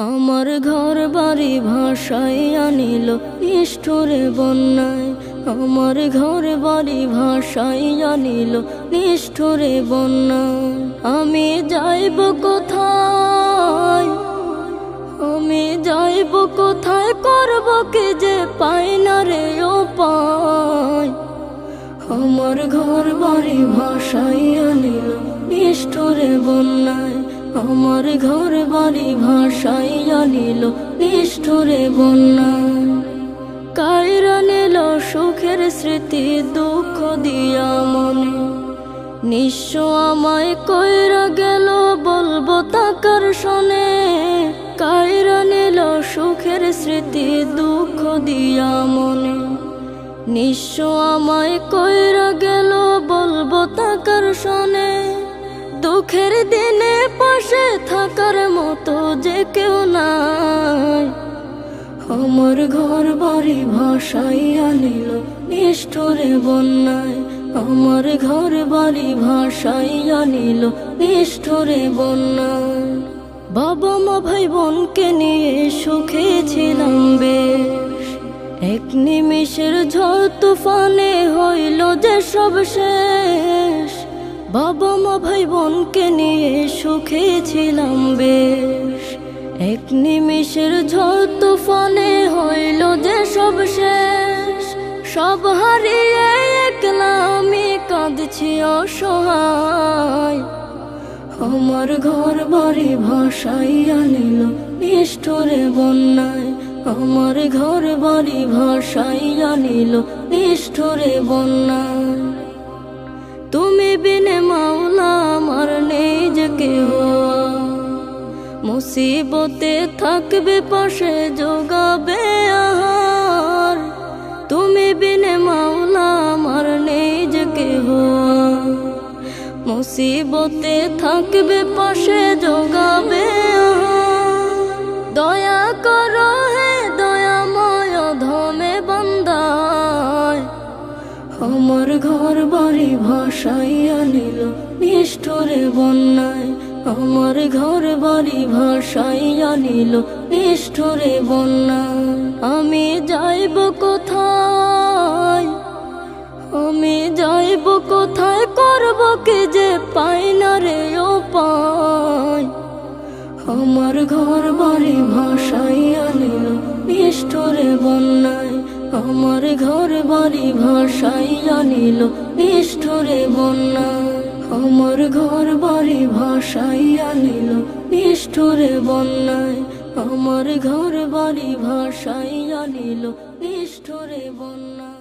আমার ঘর বাড়ি ভাসাইয়া নিল নিষ্ঠুরে বন্যায়। আমার ঘর বাড়ি ভাসাইয়া নিল নিষ্ঠুরে বন্যায়। আমি যাইব কোথায়, আমি যাইব কোথায়, করব কি যে পাই না রে উপায়। আমার ঘর বাড়ি ভাসাইয়া নিল নিষ্ঠুরে বন্যায়। আমার ঘর বাড়ি ভাসাইয়া নিল নিষ্ঠুরে বন্যায়। কাইরা নিল সুখের স্মৃতি দুঃখ দিয়া মনে, নিঃস্ব আমায় কইরা গেল বলবো তাকার শোনে। কাইরা নিল সুখের স্মৃতি দুঃখ দিয়া মনে, নিঃস্ব আমায় কইরা গেল বলবো তাকার শোনে। দুঃখের দিনে পাশে থাকার মতো যে কেউ নাই। আমার ঘর বাড়ি ভাসাইয়া নিল নিষ্ঠুরে বন্যায়। আমার ঘর বাড়ি ভাসাইয়া নিল নিষ্ঠুরে বন্যায়। বাবা মা ভাই বোনকে নিয়ে সুখে ছিলাম বেশ, এক নিমিষের ঝড় তুফানে হইল যে সব শেষ। বাবা মা ভাই বোনকে নিয়ে সুখে ছিলাম বেশ, এক নিমিষের ঝড় তুফানে হইল যে সব শেষ। সব হারিয়ে একলা আমি কাঁদছি অসহায়। আমার ঘর বাড়ি ভাসাইয়া নিল নিষ্ঠুরে বন্যায়। আমার ঘর বাড়ি ভাসাইয়া নিল নিষ্ঠুরে বন্যায়। তুমি বিনে মাওলা আমার নেই যে কেহ, মুসিবতে থাকবে পাশে যোগাবে আহার। তুমি বিনে মাওলা আমার নেই যে কেহ, মুসিবতে থাকবে পাশে যোগাবে আহার। দয়া করো হে দয়াময় ধমে বান্দায়। আমার ঘর বাড়ি ভাসাইয়া নিল নিষ্ঠুরে বন্যায়। আমার ঘর বাড়ি ভাসাইয়া নিল নিষ্ঠুরে বন্যায়। আমি যাইব কোথায়, আমি যাইব কোথায়, করব কি যে পাই না রে উপায়। আমার ঘর বাড়ি ভাসাইয়া নিল নিষ্ঠুরে বন্যায়। আমার ঘর বাড়ি ভাসাইয়া নিল নিষ্ঠুরে বন্যায়। আমার ঘর বাড়ি ভাসাইয়া নিল নিষ্ঠুরে বন্যায়। আমার ঘর বাড়ি ভাসাইয়া নিল নিষ্ঠুরে বন্যায়।